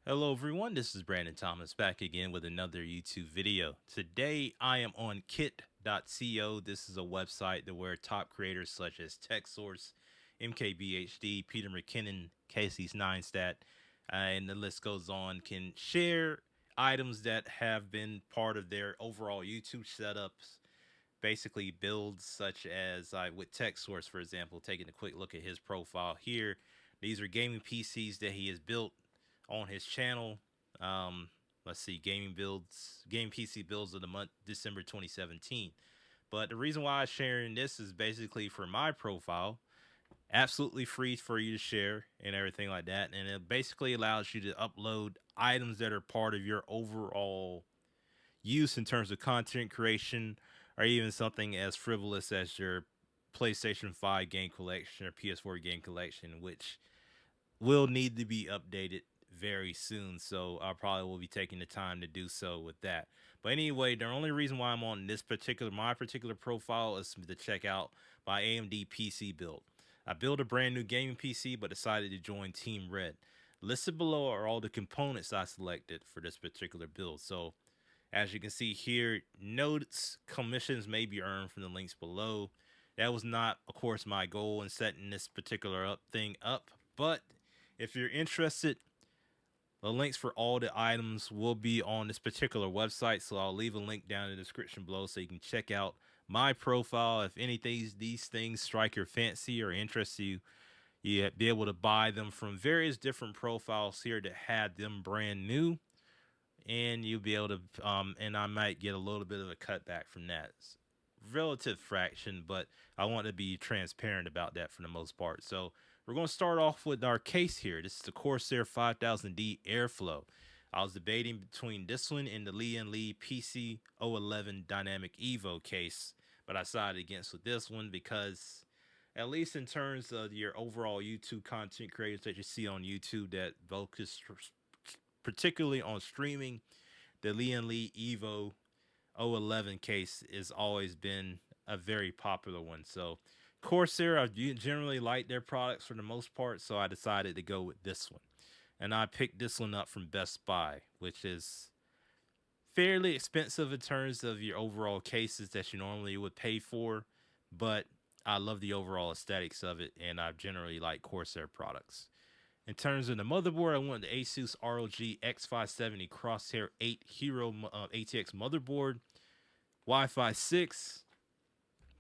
Hello everyone, this is Brandon Thomas back again with another YouTube video. Today I am on kit.co. This is a website that where top creators such as TechSource, MKBHD, Peter McKinnon, Casey's Ninestat, and the list goes on, can share items that have been part of their overall YouTube setups. Basically builds such as with TechSource, for example, taking a quick look at his profile here. These are gaming PCs that he has built on his channel. Um, let's see, game PC builds of the month, December 2017. But the reason why I'm sharing this is basically for my profile, absolutely free for you to share and everything like that. And it basically allows you to upload items that are part of your overall use in terms of content creation, or even something as frivolous as your PlayStation 5 game collection or PS4 game collection, which will need to be updated very soon. So I probably will be taking the time to do so with that. But anyway, the only reason why I'm on my particular profile is to check out my AMD PC build. I built a brand new gaming PC, but decided to join Team Red. Listed below are all the components I selected for this particular build. So as you can see here, notes commissions may be earned from the links below. That was not, of course, my goal in setting this particular thing up. But if you're interested, the links for all the items will be on this particular website. So I'll leave a link down in the description below so you can check out my profile. If anything, these things strike your fancy or interest you, you be able to buy them from various different profiles here that had them brand new, and you'll be able to and I might get a little bit of a cutback from that. It's relative fraction, but I want to be transparent about that for the most part. So we're going to start off with our case here. This is the Corsair 5000D Airflow. I was debating between this one and the Lee and Lee PC 011 Dynamic Evo case, but I decided against with this one because, at least in terms of your overall YouTube content creators that you see on YouTube that focus particularly on streaming, the Lee and Lee Evo 011 case has always been a very popular one. So Corsair, I generally like their products for the most part, so I decided to go with this one. And I picked this one up from Best Buy, which is fairly expensive in terms of your overall cases that you normally would pay for, but I love the overall aesthetics of it, and I generally like Corsair products. In terms of the motherboard, I went the Asus ROG X570 Crosshair 8 Hero ATX motherboard, Wi-Fi 6,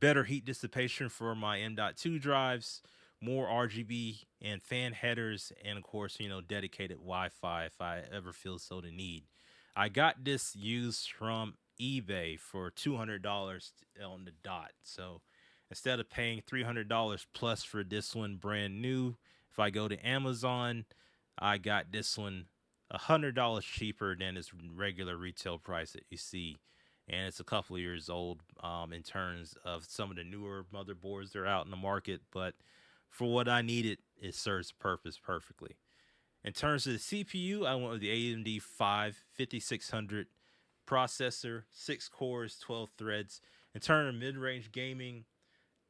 better heat dissipation for my M.2 drives, more RGB and fan headers, and of course, dedicated Wi-Fi if I ever feel so the need. I got this used from eBay for $200 on the dot. So instead of paying $300 plus for this one brand new, if I go to Amazon, I got this one $100 cheaper than its regular retail price that you see, and it's a couple of years old in terms of some of the newer motherboards that are out in the market. But for what I needed, it serves the purpose perfectly. In terms of the CPU, I went with the AMD 5 5600 processor, 6 cores, 12 threads. In terms of mid-range gaming,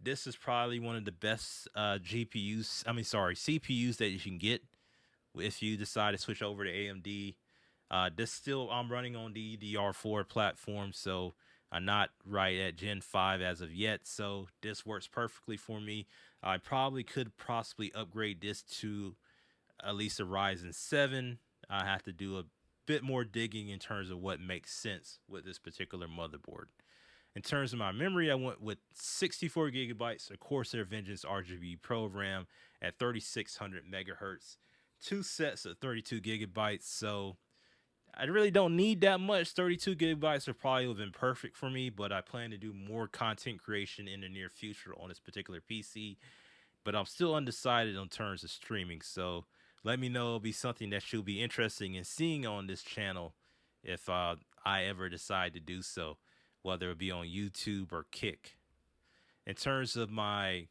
this is probably one of the best CPUs that you can get if you decide to switch over to AMD. This still, I'm running on the DDR4 platform, so I'm not right at Gen 5 as of yet. So this works perfectly for me. I probably could possibly upgrade this to at least a Ryzen 7. I have to do a bit more digging in terms of what makes sense with this particular motherboard. In terms of my memory, I went with 64 gigabytes of Corsair Vengeance RGB program at 3600 megahertz, two sets of 32 gigabytes. So I really don't need that much. 32 gigabytes would probably have been perfect for me, but I plan to do more content creation in the near future on this particular PC. But I'm still undecided on terms of streaming. So let me know. It'll be something that you'll be interested in seeing on this channel if I ever decide to do so, whether it be on YouTube or Kick. In terms of my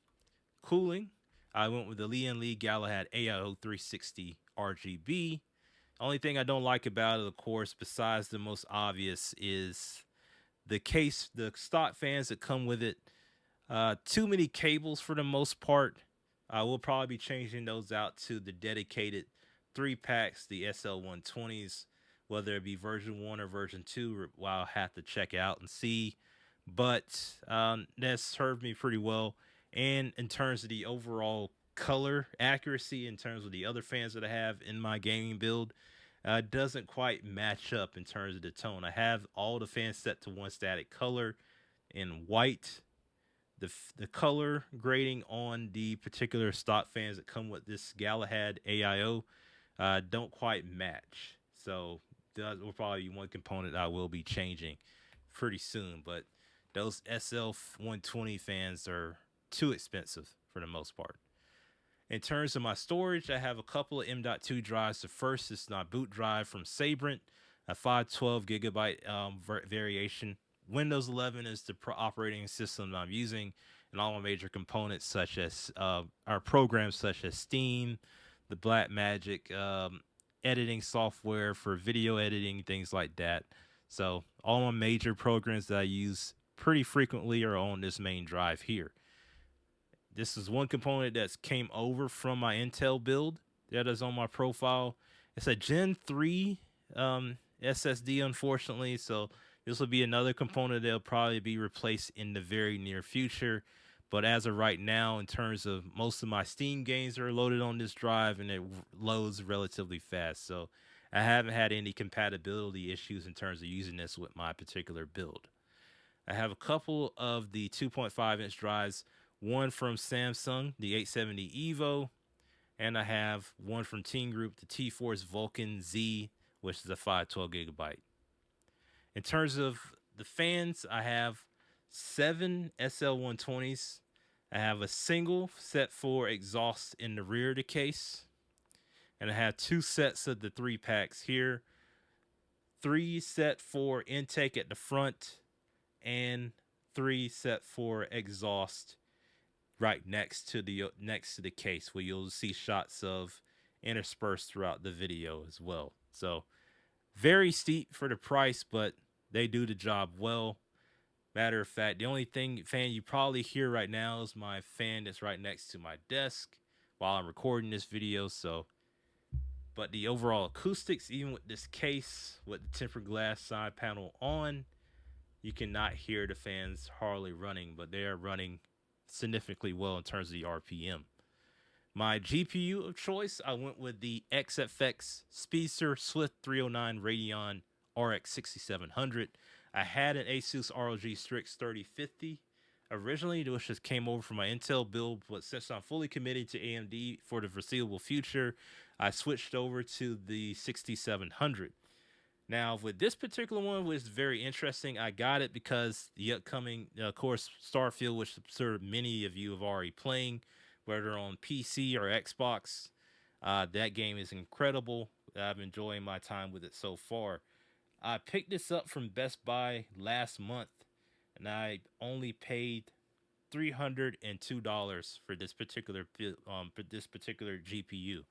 cooling, I went with the Lee and Lee Galahad AIO 360 RGB. Only thing I don't like about it, of course, besides the most obvious, is the case, the stock fans that come with it. Too many cables for the most part. I will probably be changing those out to the dedicated three packs, the SL120s, whether it be version 1 or version 2. Well, I'll have to check out and see. But that's served me pretty well. And in terms of the overall color accuracy, in terms of the other fans that I have in my gaming build, doesn't quite match up in terms of the tone. I have all the fans set to one static color in white. The color grading on the particular stock fans that come with this Galahad AIO don't quite match. So that will probably be one component I will be changing pretty soon. But those SL120 fans are too expensive for the most part. In terms of my storage, I have a couple of M.2 drives. The first is my boot drive from Sabrent, a 512 gigabyte variation. Windows 11 is the operating system I'm using, and all my major components, such as our programs such as Steam, the Blackmagic editing software for video editing, things like that. So all my major programs that I use pretty frequently are on this main drive here. This is one component that's came over from my Intel build that is on my profile. It's a Gen 3 SSD, unfortunately. So this will be another component that'll probably be replaced in the very near future. But as of right now, in terms of most of my Steam games are loaded on this drive, and it loads relatively fast. So I haven't had any compatibility issues in terms of using this with my particular build. I have a couple of the 2.5-inch drives, one from Samsung, the 870 EVO, and I have one from Team Group, the T-Force Vulcan Z, which is a 512 gigabyte. In terms of the fans, I have 7 SL120s. I have a single set for exhaust in the rear of the case, and I have 2 sets of the 3 packs here. 3 set for intake at the front, and 3 set for exhaust right next to the case, where you'll see shots of interspersed throughout the video as well. So very steep for the price, but they do the job well. Matter of fact, the only fan you probably hear right now is my fan that's right next to my desk while I'm recording this video. So, but the overall acoustics, even with this case with the tempered glass side panel on, you cannot hear the fans hardly running, but they are running significantly well in terms of the RPM. My GPU of choice, I went with the XFX Speedster Swift 309 Radeon RX 6700. I had an Asus ROG Strix 3050 originally, which just came over from my Intel build, but since I'm fully committed to AMD for the foreseeable future, I switched over to the 6700. Now, with this particular one, which is very interesting, I got it because the upcoming, of course, Starfield, which I'm sure many of you have already playing, whether on PC or Xbox. That game is incredible. I've enjoyed my time with it so far. I picked this up from Best Buy last month, and I only paid $302 for this particular GPU.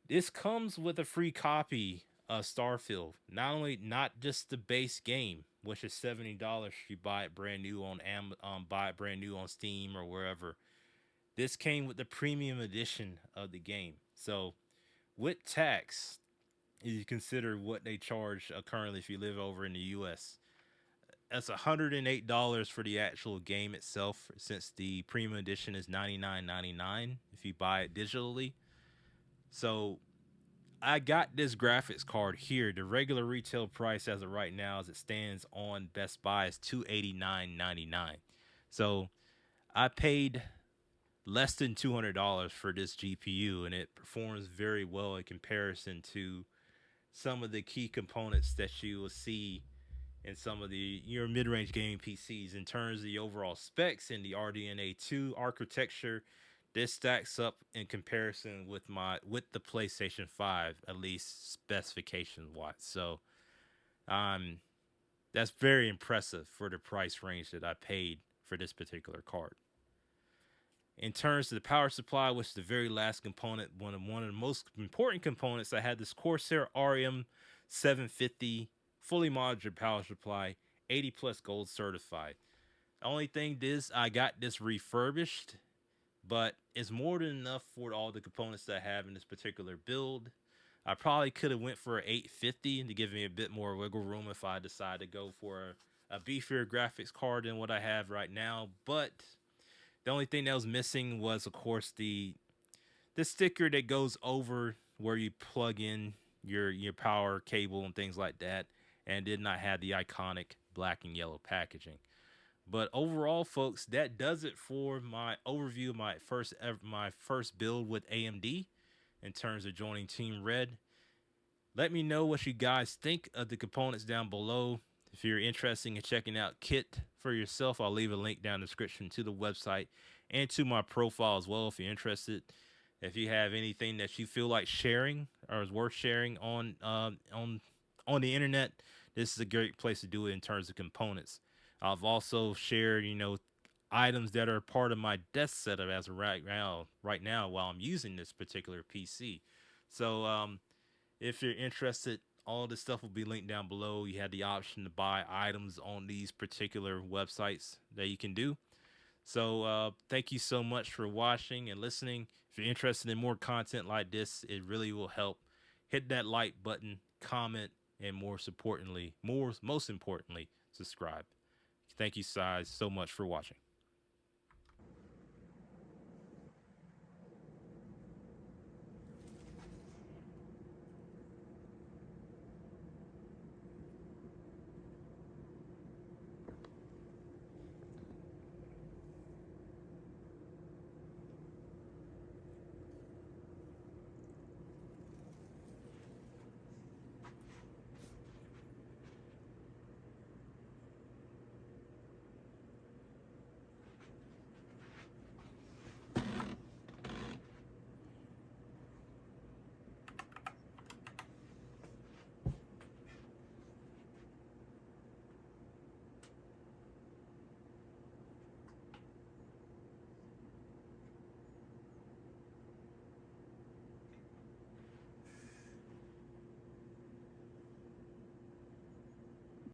This comes with a free copy of Starfield. Not just the base game, which is $70 if you buy it brand new on Steam or wherever. This came with the premium edition of the game. So with tax, if you consider what they charge currently if you live over in the US, that's $108 for the actual game itself, since the premium edition is $99.99 if you buy it digitally. So I got this graphics card here. The regular retail price as of right now, as it stands on Best Buy, is $289.99. So I paid less than $200 for this GPU, and it performs very well in comparison to some of the key components that you will see in some of your mid-range gaming PCs. In terms of the overall specs and the RDNA 2 architecture, this stacks up in comparison with the PlayStation 5, at least specification wise. So that's very impressive for the price range that I paid for this particular card. In terms of the power supply, which is the very last component, one of the most important components, I had this Corsair RM 750 fully modular power supply, 80+ gold certified. The only thing is I got this refurbished, but it's more than enough for all the components that I have in this particular build. I probably could have went for an 850 to give me a bit more wiggle room if I decide to go for a beefier graphics card than what I have right now. But the only thing that was missing was, of course, the sticker that goes over where you plug in your power cable and things like that, and did not have the iconic black and yellow packaging. But overall, folks, that does it for my overview of my first build with AMD in terms of joining Team Red. Let me know what you guys think of the components down below. If you're interested in checking out Kit for yourself, I'll leave a link down in the description to the website and to my profile as well if you're interested. If you have anything that you feel like sharing or is worth sharing on the internet, this is a great place to do it in terms of components. I've also shared, items that are part of my desk setup as of right now while I'm using this particular PC. So if you're interested, all this stuff will be linked down below. You have the option to buy items on these particular websites that you can do. So thank you so much for watching and listening. If you're interested in more content like this, it really will help. Hit that like button, comment, and most importantly, subscribe. Thank you guys so much for watching.